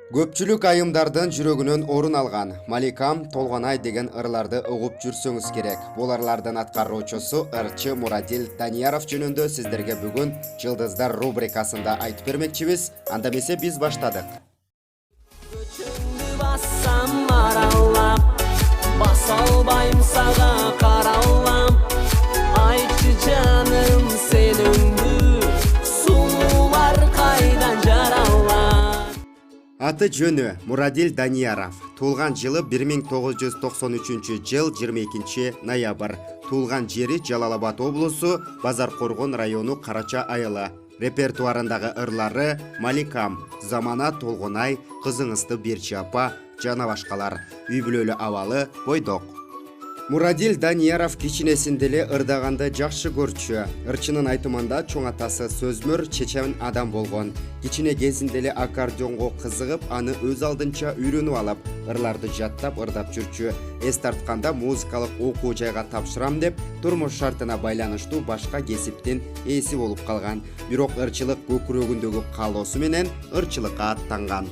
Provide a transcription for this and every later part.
Көпчүлүк айымдардын жүрөгүнөн орун алган Маликам Толгонай деген ырларды угуп жүрсөңүз керек. Бул ырлардын аткаруучусу ырчы Мурадил Данияров жөнүндө сиздерге бүгүн Жылдыздар рубрикасында айтып бермекчибиз. Анда эмесе биз баштадык. Көчүңдү бассам аралап, баса албайм сага каралам. Айтчы жаным сен өңдү, сулуулар кайдан жаралам. Аты жөнү Мурадил Данияров. Туулган жылы 1993 жыл 22 ноябрь. Туулган жери Жалал-Абад облусу, Базаркоргон району Карача айылы. Репертуарындагы ырлары Маликам, Замана Толгонай, Кызыңызды берчи апа жана башкалар. Үй бүлөлүү абалы бойдок. Мурадил Данияров кичинесинде эле ырдаганды жакшы көрчү. Ырчынын айтымында чоң атасы сөзмөр, чечен адам болгон. Кичине кезинде эле аккордеонго кызыгып, аны өз алдынча үйрөнүп алып, ырларды жаттап ырдап жүрчү. Эс тартканда музыкалык окуу жайга тапшырам деп, турмуш шартына байланыштуу башка кесиптин ээси болуп калган. Бирок ырчылык көкүрөгүндөгү каалоосу менен ырчылыкка аттанган.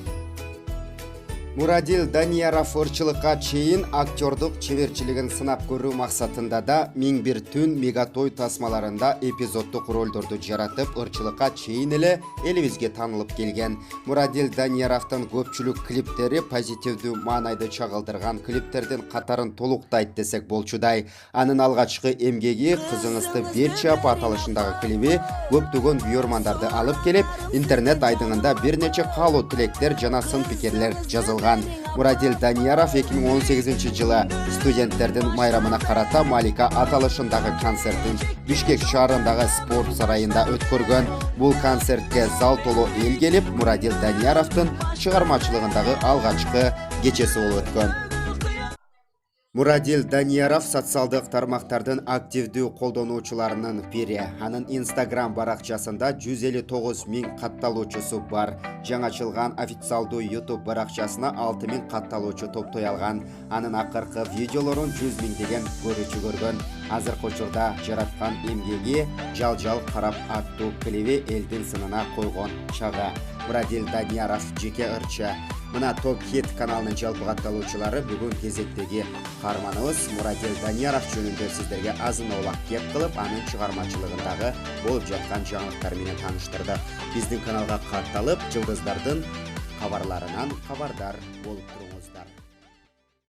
Мурадил Данияров ырчылыкка чейин актёрдук чеберчилигин сынап көрүү максатында да Миң бир түн мегатой тасмаларында эпизоддук ролдорду жаратып, ырчылыкка чейин эле элибизге таанылып келген. Мурадил Данияровдун көпчүлүк клиптери позитивдүү маанайды чагылдырган клиптердин катарын толуктайт десек болчудай. Анын алгачкы эмгеги Кызыңызды берчи апа аталышындагы клиби көптөгөн бүйөрмандарды алып келип, интернет айдыңында бир нече каалоо тилектер жана сын пикирлер жазылган. Мурадил Данияров 2018 жылы студенттердин майрамына карата Малика аталышындагы концертин Бишкек шаарындагы спорт сарайында өткөргөн. Бул концертке зал толуу эл келип, Мурадил Данияровдун чыгармачылыгындагы алгачкы кечеси болуп өткөн. Мурадил Данияров социалдык тармактардын активдүү колдонуучуларынын бири. Анын Instagram баракчасында 159 000 катталуучусу бар. Жаңачылган официалдуу YouTube баракчасына 6 000 катталуучу топтой алган. Анын акыркы видеолорун 100 000 көрүүчү көргөн. Азыркы учурда жараткан эмгеги Жал карап аттуу клиби элдин сынына койгон чагы. Мурадил Данияров жеке ырчы. Мына Топ Хит каналынын жалпы катталуучулары бүгүн кезектеги каарманыбыз Мурадил Данияров жөнүндө сиздерге азын-аулак кеп кылып, анын чыгармачылыгындагы болуп жаткан жаңылыктар менен тааныштырды. Биздин каналга катталып, Жылдыздардын кабарларынан кабардар болуп туруңуз.